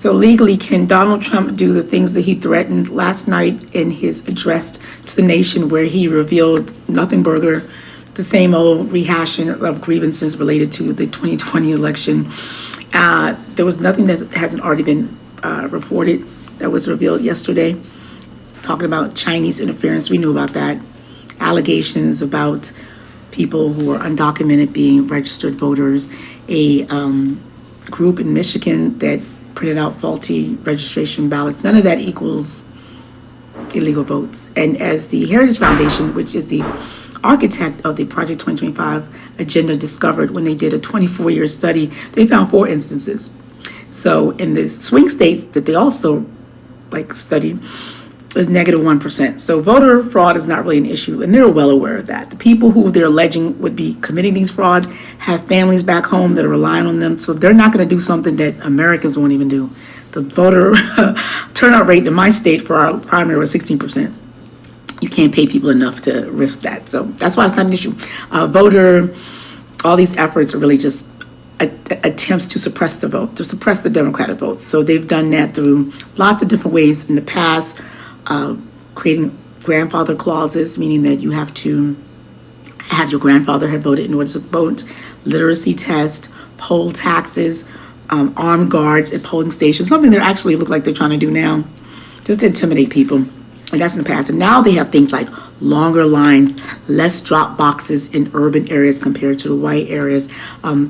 So legally, can Donald Trump do the things that he threatened last night in his address to the nation, where he revealed nothing burger, the same old rehashing of grievances related to the 2020 election? There was nothing that hasn't already been reported that was revealed yesterday, talking about Chinese interference. We knew about that. Allegations about people who are undocumented being registered voters. A group in Michigan that printed out faulty registration ballots. None of that equals illegal votes. And as the Heritage Foundation, which is the architect of the Project 2025 agenda, discovered when they did a 24-year study, they found 4 instances. So in the swing states that they also studied, is -1%. So voter fraud is not really an issue, and they're well aware of that. The people who they're alleging would be committing these fraud have families back home that are relying on them, so they're not going to do something that Americans won't even do. The voter turnout rate in my state for our primary was 16%. You can't pay people enough to risk that, so that's why it's not an issue. All these efforts are really just attempts to suppress the vote, to suppress the Democratic vote. So they've done that through lots of different ways in the past. Creating grandfather clauses, meaning that you have to have your grandfather have voted in order to vote, literacy test, poll taxes, armed guards at polling stations, something that actually look like they're trying to do now, just to intimidate people. And that's in the past. And now they have things like longer lines, less drop boxes in urban areas compared to the white areas,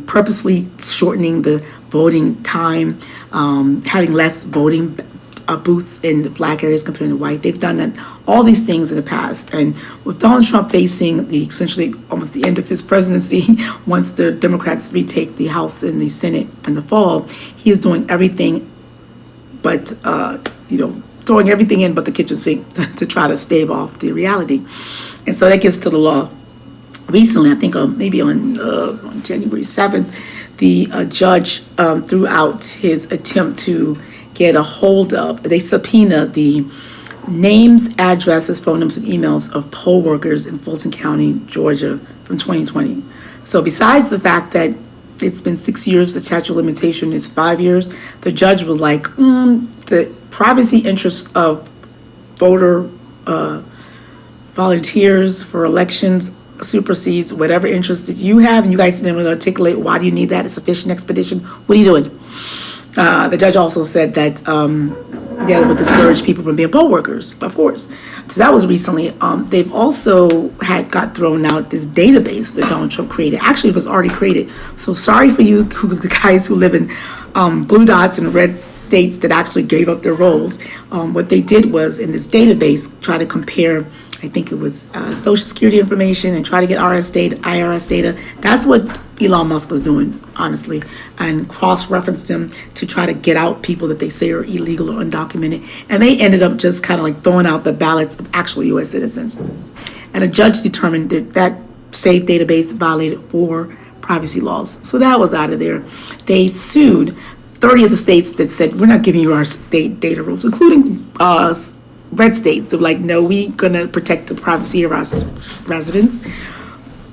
purposely shortening the voting time, having less voting booths in the black areas compared to white. They've done that, all these things in the past. And with Donald Trump facing essentially almost the end of his presidency, once the Democrats retake the House and the Senate in the fall, he is doing everything but, throwing everything in but the kitchen sink to try to stave off the reality. And so that gets to the law. Recently, I think maybe on January 7th, the judge threw out his attempt to get a hold of, they subpoena the names, addresses, phone numbers, and emails of poll workers in Fulton County, Georgia from 2020. So besides the fact that it's been 6 years, the statute of limitation is 5 years, the judge was like, the privacy interests of voter volunteers for elections supersedes whatever interest that you have, and you guys didn't really articulate why do you need that, a sufficient expedition, what are you doing? The judge also said that they would discourage people from being poll workers, of course. So that was recently. They've also got thrown out this database that Donald Trump created. Actually, it was already created. So sorry for you, the guys who live in blue dots and red states that actually gave up their rolls. What they did was, in this database, try to compare, I think it was Social Security information, and try to get IRS data. That's what Elon Musk was doing, honestly, and cross-referenced them to try to get out people that they say are illegal or undocumented. And they ended up just kind of throwing out the ballots of actual U.S. citizens. And a judge determined that that safe database violated 4 privacy laws. So that was out of there. They sued 30 of the states that said, we're not giving you our state data rules, including red states. So no, we're gonna protect the privacy of our residents.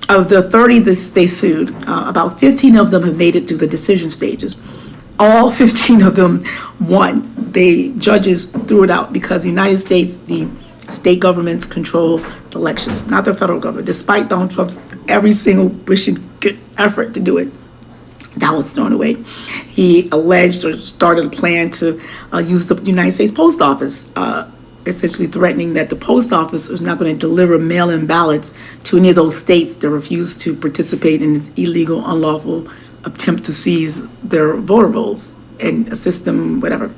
Of the 30 they sued, about 15 of them have made it to the decision stages. All 15 of them won. The judges threw it out because the United States, the state governments control the elections, not the federal government, despite Donald Trump's every single wishing good effort to do it. That was thrown away. He alleged or started a plan to use the United States Post Office, essentially threatening that the post office is not going to deliver mail-in ballots to any of those states that refuse to participate in this illegal, unlawful attempt to seize their voter rolls and assist them, whatever.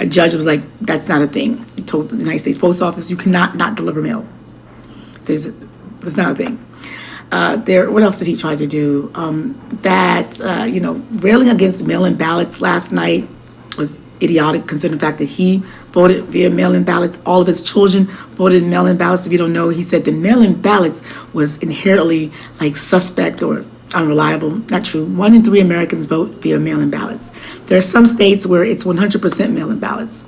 A judge was like, that's not a thing. He told the United States Post Office, you cannot not deliver mail. There's not a thing. What else did he try to do? Railing against mail-in ballots last night was idiotic, considering the fact that he voted via mail-in ballots. All of his children voted in mail-in ballots. If you don't know, he said the mail-in ballots was inherently suspect or unreliable. Not true. 1 in 3 Americans vote via mail-in ballots. There are some states where it's 100% mail-in ballots.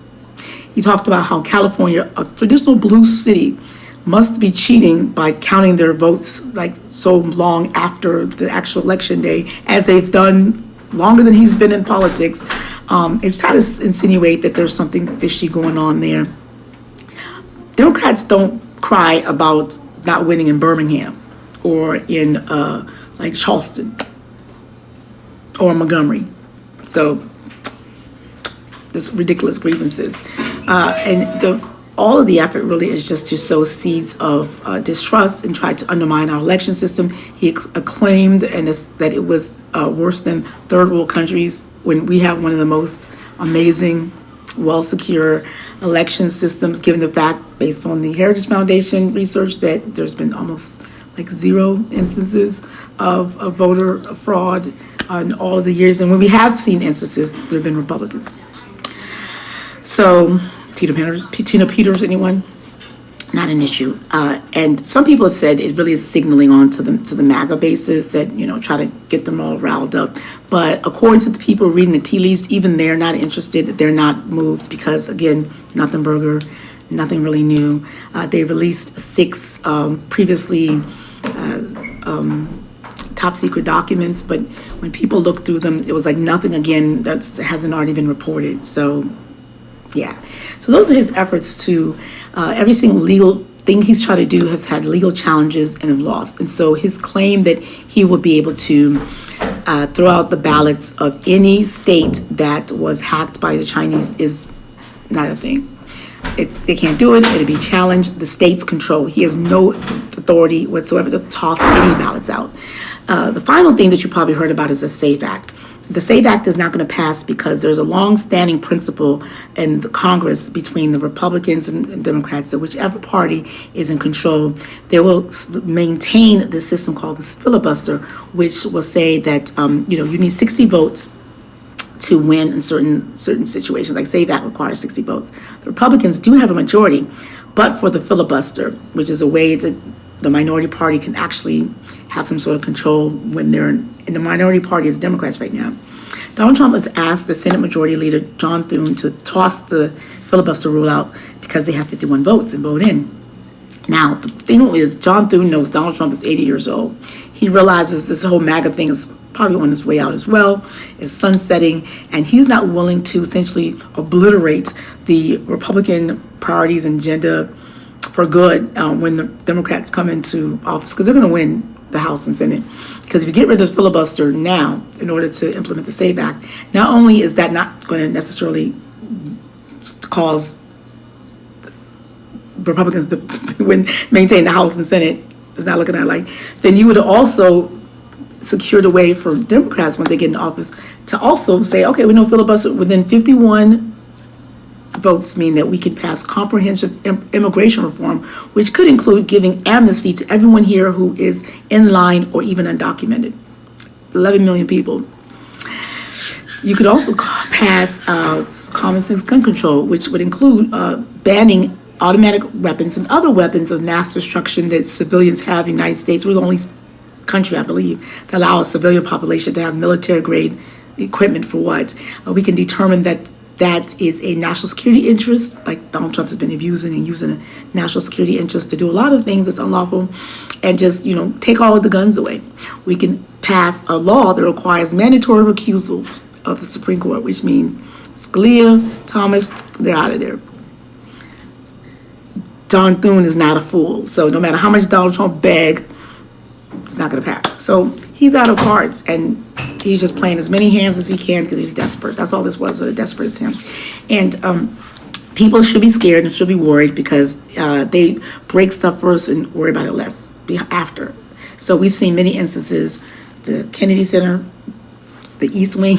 He talked about how California, a traditional blue city, must be cheating by counting their votes so long after the actual election day, as they've done longer than he's been in politics, is trying to insinuate that there's something fishy going on there. Democrats don't cry about not winning in Birmingham or in like Charleston or Montgomery. So this ridiculous grievances. All of the effort really is just to sow seeds of distrust and try to undermine our election system. He acclaimed that it was worse than third world countries when we have one of the most amazing, well-secure election systems, given the fact, based on the Heritage Foundation research, that there's been almost like 0 instances of voter fraud in all of the years. And when we have seen instances, there have been Republicans. So, Tina Peters, anyone? Not an issue. And some people have said it really is signaling on to the MAGA bases that, try to get them all riled up. But according to the people reading the tea leaves, even they're not interested, they're not moved because, again, nothing burger, nothing really new. They released 6 previously top secret documents, but when people looked through them, it was like nothing again that hasn't already been reported. So, yeah. So those are his efforts to, every single legal thing he's tried to do has had legal challenges and have lost. And so his claim that he will be able to throw out the ballots of any state that was hacked by the Chinese is not a thing. They can't do it. It'll be challenged. The state's control. He has no authority whatsoever to toss any ballots out. The final thing that you probably heard about is the SAFE Act. The SAFE Act is not going to pass because there's a long-standing principle in the Congress between the Republicans and Democrats that whichever party is in control, they will maintain this system called this filibuster, which will say that you need 60 votes to win in certain situations. Like say that requires 60 votes. The Republicans do have a majority, but for the filibuster, which is a way that the minority party can actually have some sort of control when they're in the minority party is Democrats right now. Donald Trump has asked the Senate Majority Leader John Thune to toss the filibuster rule out because they have 51 votes and vote in. Now, the thing is, John Thune knows Donald Trump is 80 years old. He realizes this whole MAGA thing is probably on its way out as well, is sunsetting, and he's not willing to essentially obliterate the Republican priorities and agenda for good when the Democrats come into office, because they're going to win the House and Senate. Because if you get rid of this filibuster now in order to implement the SAFE Act, not only is that not going to necessarily cause Republicans to maintain the House and Senate, it's not looking at like, then you would also secure the way for Democrats when they get in office to also say, okay, we know filibuster within 51 votes mean that we can pass comprehensive immigration reform, which could include giving amnesty to everyone here who is in line or even undocumented. 11 million people. You could also pass common sense gun control, which would include banning automatic weapons and other weapons of mass destruction that civilians have in the United States. We're the only country, I believe, that allows a civilian population to have military-grade equipment for what? We can determine that is a national security interest, like Donald Trump has been abusing and using a national security interest to do a lot of things that's unlawful, and just, take all of the guns away. We can pass a law that requires mandatory recusal of the Supreme Court, which means Scalia, Thomas, they're out of there. John Thune is not a fool, so no matter how much Donald Trump begged, it's not going to pass. So he's out of cards, and he's just playing as many hands as he can because he's desperate. That's all this was a desperate attempt. And people should be scared and should be worried because they break stuff first and worry about it less after. So we've seen many instances, the Kennedy Center, the East Wing,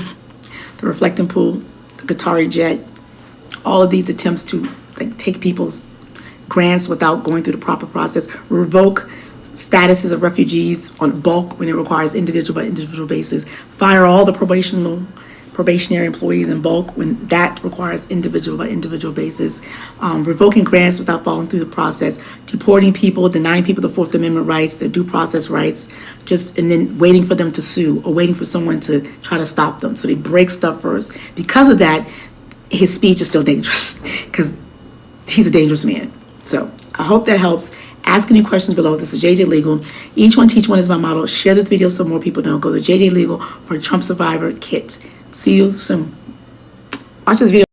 the Reflecting Pool, the Qatari jet, all of these attempts to take people's grants without going through the proper process, revoke statuses of refugees on bulk when it requires individual by individual basis, fire all the probationary employees in bulk when that requires individual by individual basis, revoking grants without following through the process, deporting people, denying people the Fourth Amendment rights, their due process rights, and then waiting for them to sue or waiting for someone to try to stop them. So they break stuff first. Because of that, his speech is still dangerous because he's a dangerous man. So I hope that helps. Ask any questions below. This is JJ Legal. Each one teach one is my motto. Share this video so more people know. Go to JJ Legal for Trump Survivor Kit. See you soon. Watch this video.